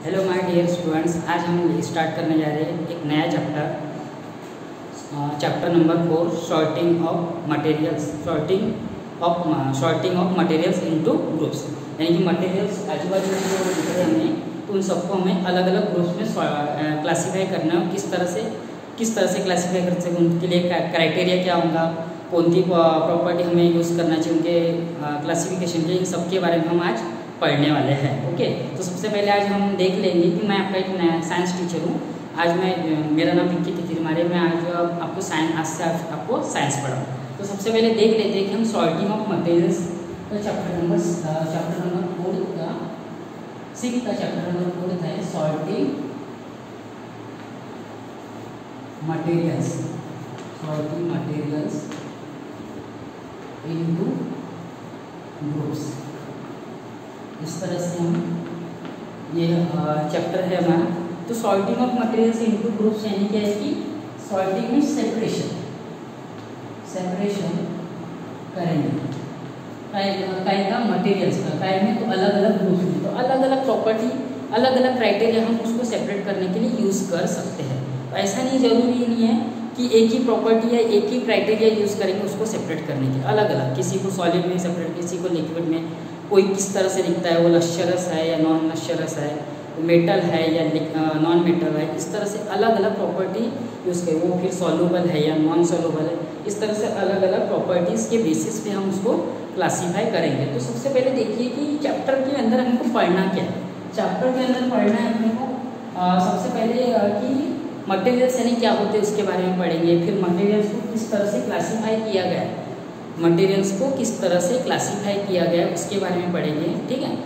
Hello my dear students, आज हम start करने जा रहे हैं एक नया chapter number 4, sorting of materials into groups. यानी कि मटेरियल्स आजू बाजू में जो दिख रहे हैं हमें, तो उन सबको हमें अलग अलग ग्रुप्स में क्लासीफाई करना है। किस तरह से क्लासीफाई कर सकते, उनके लिए क्राइटेरिया क्या होगा, कौन सी प्रॉपर्टी हमें यूज़ करना चाहिए उनके क्लासिफिकेशन के, इन सब के बारे में हम आज पढ़ने वाले हैं। ओके, तो सबसे पहले आज हम देख लेंगे कि मैं आपका एक नया साइंस टीचर हूँ। आज मेरा नाम पिंकी तिवारी, मैं आज आपको साइंस पढ़ाऊँ। तो सबसे पहले देख लेते हैं कि हम सॉर्टिंग ऑफ मटेरियल्स का चैप्टर नंबर 4 का 6 का चैप्टर नंबर 4 था, सॉर्टिंग मटेरियल्स इनटू ग्रुप्स। इस तरह से हम ये चैप्टर है हमारा। तो sorting of materials into groups यानी क्या है कि सॉर्टिंग में सेपरेशन करेंगे काय का मटेरियल्स का, काय में तो अलग अलग ग्रुप्स में, तो अलग अलग प्रॉपर्टी, अलग अलग क्राइटेरिया हम उसको सेपरेट करने के लिए यूज़ कर सकते हैं। तो ऐसा नहीं, जरूरी नहीं है कि एक ही प्रॉपर्टी या एक ही क्राइटेरिया यूज़ करेंगे उसको सेपरेट करने के, अलग अलग, किसी को सॉलिड में सेपरेट, किसी को लिक्विड में, कोई किस तरह से दिखता है, वो नश्चरस है या नॉन नश्चरस है, मेटल है या नॉन मेटल है, इस तरह से अलग अलग प्रॉपर्टी यूज़ करें, वो फिर सॉल्युबल है या नॉन सॉल्युबल है, इस तरह से अलग अलग प्रॉपर्टीज़ के बेसिस पे हम उसको क्लासीफाई करेंगे। तो सबसे पहले देखिए कि चैप्टर के अंदर हमको पढ़ना क्या है। चैप्टर के अंदर पढ़ना है अपने को सबसे पहले कि मटेरियल्स यानी क्या होते हैं उसके बारे में पढ़ेंगे, फिर मटेरियल्स को किस तरह से क्लासीफाई किया गया है, उसके बारे में पढ़ेंगे, ठीक है।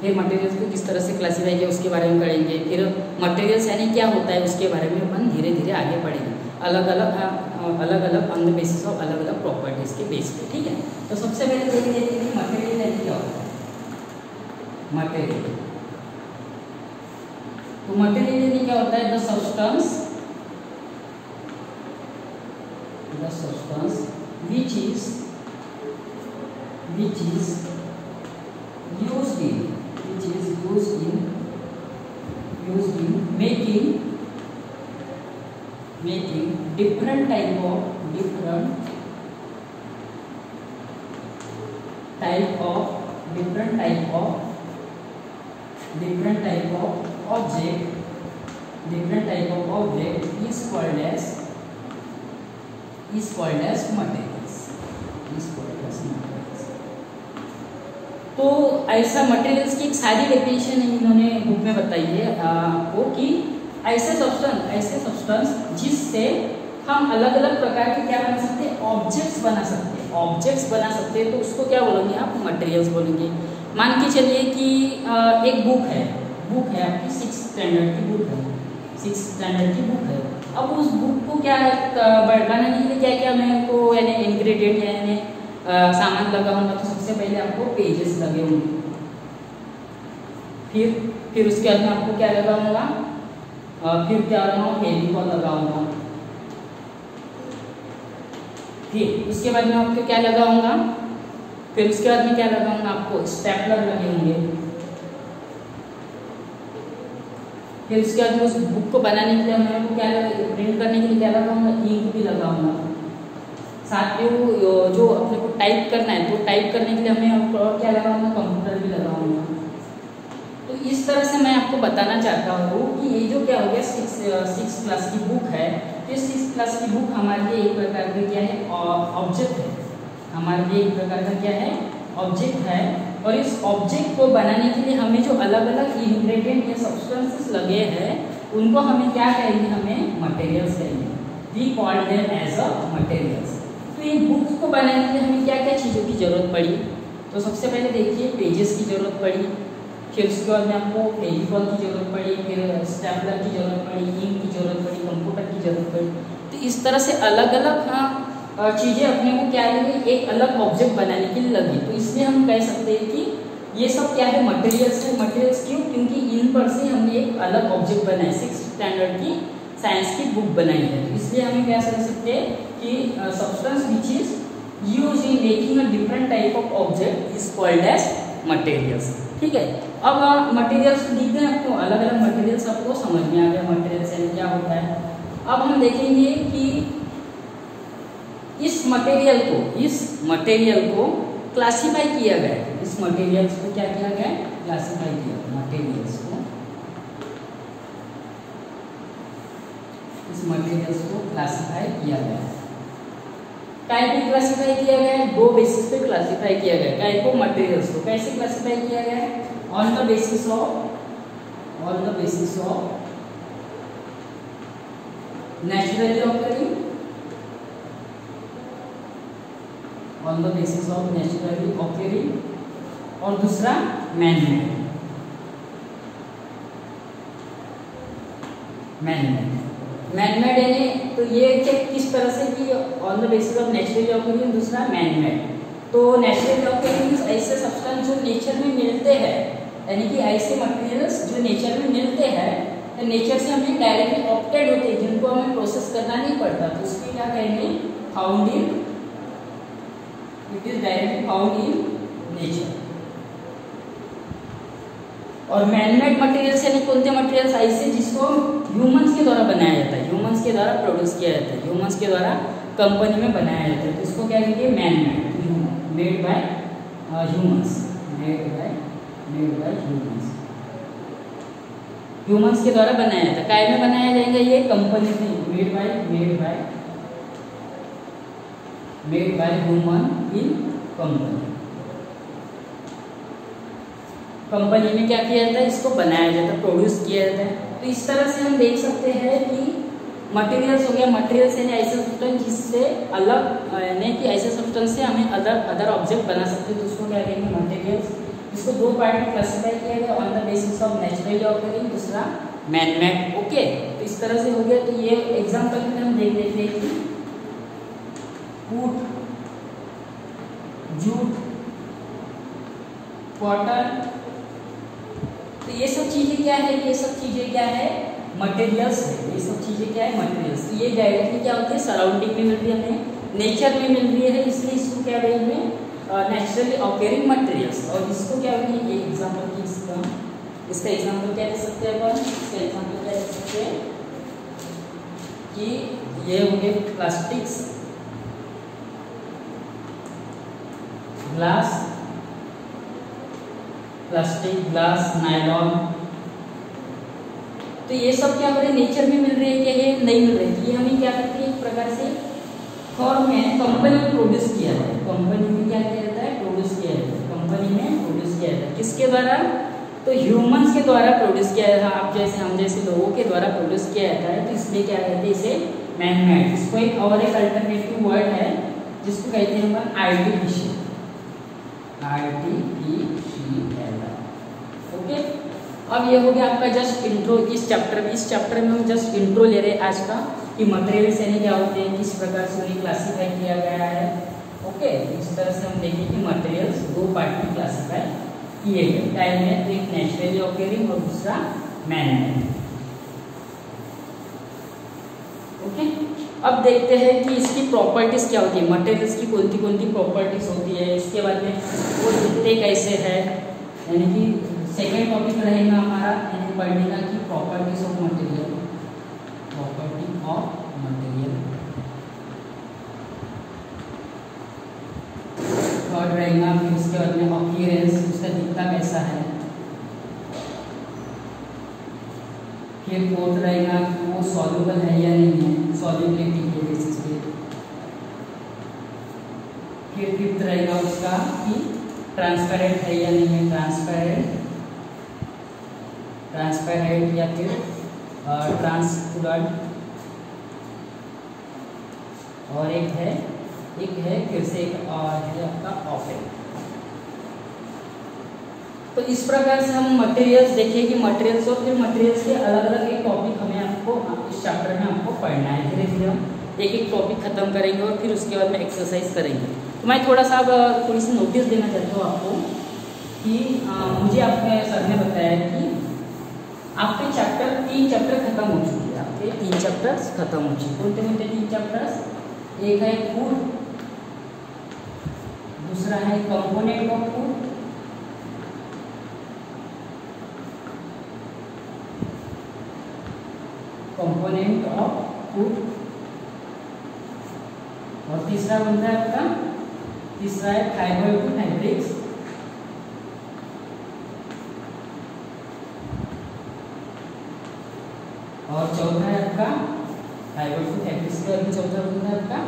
फिर मटेरियल्स को किस तरह से क्लासीफाई किया उसके बारे में पढ़ेंगे, फिर मटेरियल्स यानी क्या होता है उसके बारे में अपन धीरे धीरे आगे पढ़ेंगे, अलग अलग ऑन द बेसिस ऑफ अलग अलग प्रॉपर्टीज के बेस पे, ठीक है। तो सबसे पहले देख लेते हैं कि मटेरियल यानी क्या होता है। मटेरियल यानी क्या होता है, the substance which is used in making different type of object is called as materials। तो ऐसा मटेरियल्स की एक सारी डेफिनेशन इन्होंने बुक में बताई है आपको कि ऐसे सब्सटेंस जिससे हम अलग अलग प्रकार के क्या बना सकते हैं, ऑब्जेक्ट्स बना सकते हैं। तो उसको क्या बोलेंगे आप, मटेरियल्स बोलेंगे। मान के चलिए कि एक बुक है आपकी 6th स्टैंडर्ड की बुक है। अब उस बुक को क्या बनाने के लिए क्या मैं को यानी इंग्रेडिएंट यानी सामान लगाऊंगा। तो सबसे पहले आपको पेजेस लगे होंगे, फिर उसके बाद में आपको क्या लगाऊंगा, फिर क्या लगाऊंगा, फेविकॉल लगाऊंगा। फिर उसके बाद में आपको क्या लगाऊंगा, फिर उसके बाद में क्या लगाऊंगा, आपको स्टेपलर लगे होंगे। फिर उसके बाद उस बुक को बनाने के लिए मैं वो क्या प्रिंट करने के लिए क्या लगाऊंगा, इंक भी लगाऊंगा। साथ में वो जो अपने को टाइप करना है, तो टाइप करने के लिए हमें क्या लगाऊंगा, कंप्यूटर भी लगाऊंगा। तो इस तरह से मैं आपको बताना चाहता हूँ कि ये जो क्या हो गया 6 क्लास की बुक है। तो 6 क्लास की बुक हमारे लिए एक प्रकार का क्या है, ऑब्जेक्ट है। हमारे लिए एक प्रकार का क्या है, ऑब्जेक्ट है। और इस ऑब्जेक्ट को बनाने के लिए हमें जो अलग अलग इंग्रेडिएंट या सब्सटेंसेस लगे हैं, उनको हमें क्या कहेंगे, हमें मटेरियल्स कहेंगे। We call them as a materials. तो ये बुक्स को बनाने के लिए हमें क्या क्या चीज़ों की जरूरत पड़ी। तो सबसे पहले देखिए पेजेस की जरूरत पड़ी, फिर उसके बाद में आपको फेविकॉल की जरूरत पड़ी, फिर स्टेपलर की जरूरत पड़ी, इंक की जरूरत पड़ी, कंप्यूटर की जरूरत पड़ी। तो इस तरह से अलग अलग चीज़ें अपने को क्या लगी, एक अलग ऑब्जेक्ट बनाने के लिए लगी। तो इसलिए हम कह सकते हैं कि ये सब क्या है, मटेरियल्स है। मटेरियल्स क्यों, क्योंकि इन पर से हमने एक अलग ऑब्जेक्ट बनाए, 6th स्टैंडर्ड की साइंस की बुक बनाई है। तो इसलिए हमें क्या कह सकते हैं कि substance which is used in making a different type of object is called as materials. ठीक है, अब मटेरियल्स दिखते हैं आपको, अलग अलग मटेरियल्स आपको समझ में आ गया मटेरियल्स यानी क्या होता है। अब हम देखेंगे कि इस मटेरियल को क्लासिफाई किया गया है। इस मटेरियल्स को क्या किया गया है? क्लासिफाई किया। मटेरियल्स को क्लासिफाई किया गया है। काय को क्लासिफाई किया गया है? दो बेसिस पे क्लासिफाई किया गया है। काय को? मटेरियल्स को। कैसे क्लासिफाई किया गया है? On the basis of naturally occurring, on the basis of naturally occurring, और दूसरा मैन मेड यानी तो ये किस तरह से कि on the basis of naturally occurring, दूसरा मैन मेड। तो नेचुरली ऑकरिंग ऐसे सब्सटेंस जो नेचर में मिलते हैं, यानी कि ऐसे मटेरियल्स जो नेचर में मिलते हैं, तो नेचर से हमें डायरेक्टली ऑप्टेड होते हैं, जिनको हमें प्रोसेस करना नहीं पड़ता, तो उसके क्या कहेंगे? Found in, it is directly found in nature. और मैनमेड मटेरियल्स यानी कौन से मटेरियल्स? ऐसे जिसको ह्यूमंस के द्वारा बनाया जाता है, ह्यूमंस के द्वारा प्रोड्यूस किया जाता है, ह्यूमंस के द्वारा कंपनी में बनाया जाता है, तो इसको क्या कहेंगे? Manmade, made by humans, humans के द्वारा बनाया जाता है। काय में बनाया जाएगा? ये कंपनी में, made by human in company में क्या किया जाता है? इसको बनाया जाता है, प्रोड्यूस किया जाता है। तो इस तरह से हम देख सकते हैं कि मटेरियल्स हो गया, मटेरियल्स यानी ऐसे सब्सटेंस जिससे अलग, यानी कि ऐसे सब्सटेंस से हमें अदर ऑब्जेक्ट बना सकते हैं, तो उसको क्या कहेंगे? मटेरियल्स। इसको दो पार्ट में क्लासिफाई किया गया, on the basis of naturally occurring, दूसरा मैनमेड। ओके, तो इस तरह से हो गया। तो ये एग्जांपल में हम देख लेते हैं कि वुड, जूट, कॉटन, तो ये सब चीजें क्या है? ये सब चीजें क्या है? मटेरियल्स है। ये सब चीजें क्या है? मटेरियल्स। तो ये डायरेक्टली क्या होती है? सराउंडिंग में मिल रही है हमें, नेचर में मिल रही है, इसलिए इसको क्या कहेंगे? Naturally occurring materials. और इसको क्या होगी? एक एग्जांपल की इसका एग्जांपल क्या दे सकते हैं अपन? इसका एग्जांपल क्या दे सकते हैं कि ये हो गए plastics, glass, plastic, glass, nylon. तो ये सब क्या हो रहे हैं? नेचर में मिल रहे हैं क्या? ये नहीं मिल रहे हैं। ये हमें क्या करती है? एक प्रकार से फॉर्म में कंपनी में प्रोड्यूस किया जाता है। कंपनी में क्या किया जाता है? प्रोड्यूस किया जाता है। कंपनी में प्रोड्यूस किया जाता है। किसके द्वारा? तो ह्यूमंस के द्वारा प्रोड्यूस किया जाता है। आप जैसे, हम जैसे लोगों के द्वारा प्रोड्यूस किया जाता है, तो इसलिए क्या कहते हैं? इसे मैनमेड। इसको एक और एक अल्टरनेटिव वर्ड है जिसको कहते हैं अपन आर्टिफिशियल। ओके, अब ये हो गया आपका जस्ट इंट्रो इस चैप्टर में। इस चैप्टर में हम जस्ट इंट्रो ले रहे हैं आज का, कि मटेरियल्स यानी क्या होते हैं, किस प्रकार से उन्हें क्लासिफाई किया गया है। ओके, इस तरह से हम देखें कि मटेरियल्स दो पार्ट में क्लासिफाई किए गए। टाइम में तो एक नेचुरली ऑकरिंग और दूसरा मैनमेड। ओके, अब देखते हैं कि इसकी प्रॉपर्टीज क्या होती है, मटेरियल्स की कौन सी प्रॉपर्टीज होती है, इसके बाद में वो दिखते कैसे है, यानी कि सेकेंड टॉपिक रहेगा हमारा, यानी पढ़ने का कि properties of material, property of material. Third रहेगा, फिर उसके बाद में अपीयरेंस, उसका दिखता कैसा है। फिर फोर्थ रहेगा कि वो सॉल्युबल है या नहीं है, सॉल्युबिलिटी के बेसिस पे। फिर फिफ्थ रहेगा उसका कि ट्रांसपेरेंट है या नहीं है, ट्रांसपेरेंट या फिर ट्रांसपेरेंट। और एक है फिर से एक और है आपका ऑपेक। तो इस प्रकार से हम मटेरियल्स देखें कि मटेरियल्स और फिर मटेरियल्स के अलग अलग एक टॉपिक हमें आपको इस चैप्टर में आपको पढ़ना है। धीरे धीरे हम एक एक टॉपिक खत्म करेंगे और फिर उसके बाद में एक्सरसाइज करेंगे। तो मैं थोड़ा सा थोड़ी सी नोटिस देना चाहता हूँ आपको कि मुझे आपके सर ने बताया कि आपके तीन चैप्टर खत्म हो चुके हैं। आपके 3 चैप्टर्स खत्म हो चुके। कौन से 3 चैप्टर्स? एक है फूड, दूसरा है component of food, component of food. और तीसरा बनता है आपका, तीसरा है फाइबर टू फैब्रिक्स। और चौथा है आपका फाइबर टू फैब्रिक्स के बाद चौथा बनता है आपका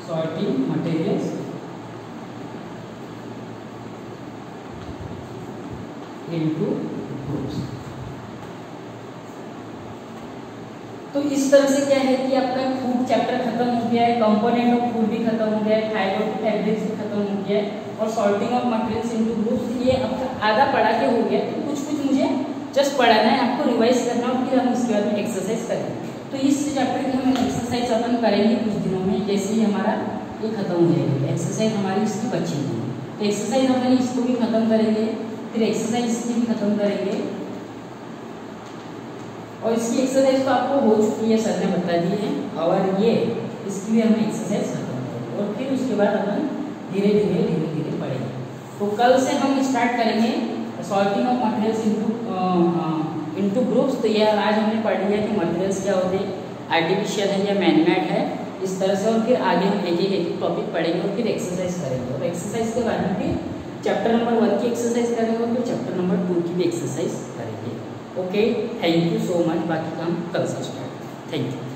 सॉर्टिंग मटेरियल्स इनटू ग्रुप्स। तो इस तरह से क्या है कि आपका फूड चैप्टर खत्म हो गया है, कंपोनेंट ऑफ फूड भी खत्म हो गया है, फाइबर टू फैब्रिक्स भी खत्म हो गया है, और sorting of materials into groups ये आपका आधा पढ़ा के हो गया। तो कुछ कुछ मुझे जस्ट पढ़ाना है, आपको रिवाइज करना और फिर हम इसके बाद में एक्सरसाइज करेंगे। तो इस चैप्टर की हम एक्सरसाइज अपन करेंगे कुछ दिनों में, जैसे ही हमारा ये खत्म हो जाएगा एक्सरसाइज हमारी इसकी बचेगी। तो एक्सरसाइज अपन इसको भी खत्म करेंगे, फिर एक्सरसाइज इसकी भी खत्म करेंगे, और इसकी एक्सरसाइज तो आपको हो चुकी है, सर ने बता दी है, और ये इसकी भी हमें एक्सरसाइज खत्म करेंगे, और फिर उसके बाद अपन धीरे धीरे पढ़ेंगे। तो कल से हम स्टार्ट करेंगे sorting of materials into groups. तो ये आज हमने पढ़ लिया कि मटेरियल्स क्या होते हैं, आर्टिफिशियल है या मैनमेड है, इस तरह से। और फिर आगे हम एक एक टॉपिक पढ़ेंगे और फिर एक्सरसाइज करेंगे, और एक्सरसाइज के बाद में फिर चैप्टर नंबर 1 की एक्सरसाइज करेंगे और फिर चैप्टर नंबर 2 की भी एक्सरसाइज करेंगे। Okay, thank you so much. बाकी काम कल से स्टार्ट। Thank you.